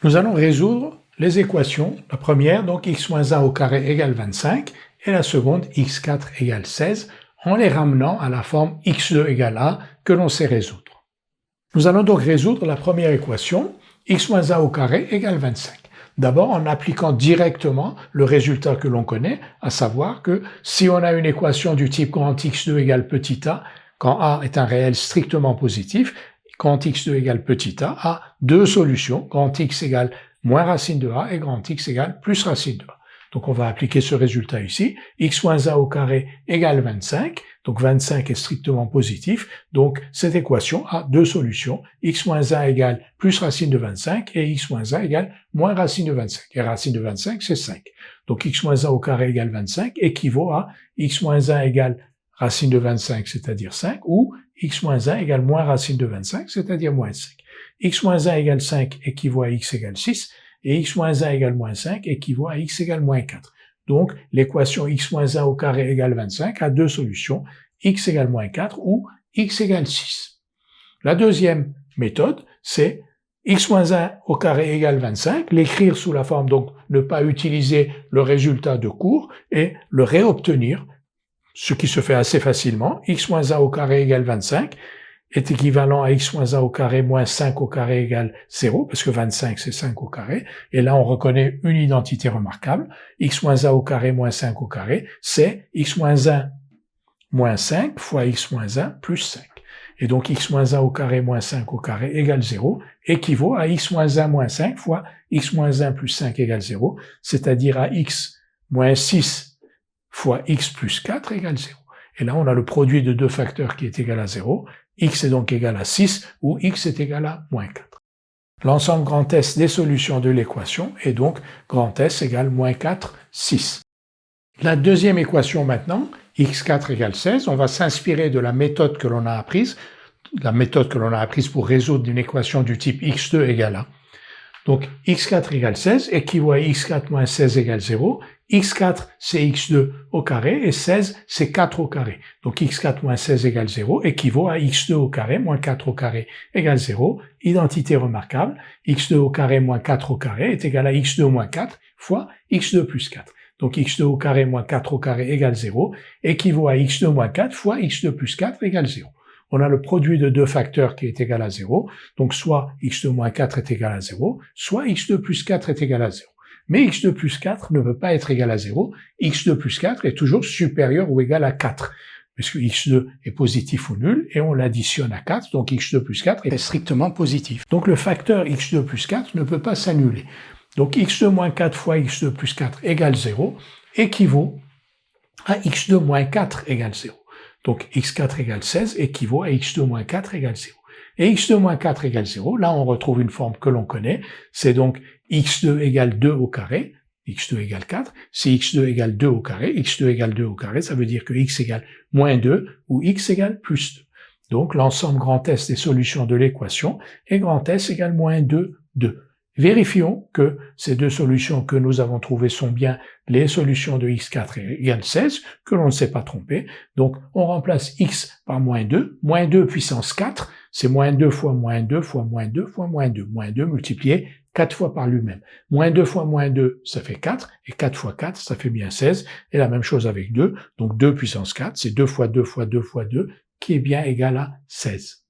Nous allons résoudre les équations. La première, donc x moins 1 au carré égale 25, et la seconde, x4 égale 16, en les ramenant à la forme x2 égale a que l'on sait résoudre. Nous allons donc résoudre la première équation, x moins 1 au carré égale 25. D'abord en appliquant directement le résultat que l'on connaît, à savoir que si on a une équation du type grand x2 égale petit a, quand a est un réel strictement positif, grand x2 égale petit a deux solutions, grand x égale moins racine de a et grand x égale plus racine de a. Donc on va appliquer ce résultat ici, x moins 1 au carré égale 25, donc 25 est strictement positif, donc cette équation a deux solutions, x moins 1 égale plus racine de 25 et x moins 1 égale moins racine de 25, et racine de 25 c'est 5. Donc x moins 1 au carré égale 25 équivaut à x moins 1 égale racine de 25, c'est-à-dire 5, ou x moins 1 égale moins racine de 25, c'est-à-dire moins 5. x moins 1 égale 5 équivaut à x égale 6, et x moins 1 égale moins 5 équivaut à x égale moins 4. Donc, l'équation x moins 1 au carré égale 25 a deux solutions, x égale moins 4 ou x égale 6. La deuxième méthode, c'est x moins 1 au carré égale 25, l'écrire sous la forme, donc ne pas utiliser le résultat de cours et le réobtenir, ce qui se fait assez facilement. X moins 1 au carré égale 25 est équivalent à x moins 1 au carré moins 5 au carré égale 0, parce que 25 c'est 5 au carré, et là on reconnaît une identité remarquable. X moins 1 au carré moins 5 au carré, c'est x moins 1 moins 5 fois x moins 1 plus 5. Et donc x moins 1 au carré moins 5 au carré égale 0, équivaut à x moins 1 moins 5 fois x moins 1 plus 5 égale 0, c'est-à-dire à x moins 6 fois x plus 4 égale 0. Et là, on a le produit de deux facteurs qui est égal à 0. X est donc égal à 6 ou x est égal à moins 4. L'ensemble grand S des solutions de l'équation est donc grand S égale moins 4, 6. La deuxième équation maintenant, x4 égale 16, on va s'inspirer de la méthode que l'on a apprise, pour résoudre une équation du type x2 égale a. Donc, x4 égale 16 équivaut à x4 moins 16 égale 0. x4, c'est x2 au carré, et 16, c'est 4 au carré. Donc, x4 moins 16 égale 0 équivaut à x2 au carré moins 4 au carré égale 0. Identité remarquable, x2 au carré moins 4 au carré est égal à x2 moins 4 fois x2 plus 4. Donc, x2 au carré moins 4 au carré égale 0 équivaut à x2 moins 4 fois x2 plus 4 égale 0. On a le produit de deux facteurs qui est égal à 0, donc soit x2 moins 4 est égal à 0, soit x2 plus 4 est égal à 0. Mais x2 plus 4 ne peut pas être égal à 0, x2 plus 4 est toujours supérieur ou égal à 4, puisque x2 est positif ou nul, et on l'additionne à 4, donc x2 plus 4 est strictement positif. Donc le facteur x2 plus 4 ne peut pas s'annuler. Donc x2 moins 4 fois x2 plus 4 égale 0, équivaut à x2 moins 4 égale 0. Donc x4 égale 16 équivaut à x2 moins 4 égale 0. Et x2 moins 4 égale 0, là on retrouve une forme que l'on connaît, c'est donc x2 égale 2 au carré, x2 égale 4, si x2 égale 2 au carré, x2 égale 2 au carré, ça veut dire que x égale moins 2 ou x égale plus 2. Donc l'ensemble grand S des solutions de l'équation est grand S égale moins 2, 2. Vérifions que ces deux solutions que nous avons trouvées sont bien les solutions de x4 égale 16, que l'on ne s'est pas trompé. Donc, on remplace x par moins 2 puissance 4, c'est moins 2 fois moins 2 fois moins 2 fois moins 2. Moins 2 multiplié 4 fois par lui-même. Moins 2 fois moins 2, ça fait 4, et 4 fois 4, ça fait bien 16. Et la même chose avec 2, donc 2 puissance 4, c'est 2 fois 2 fois 2 fois 2, qui est bien égal à 16.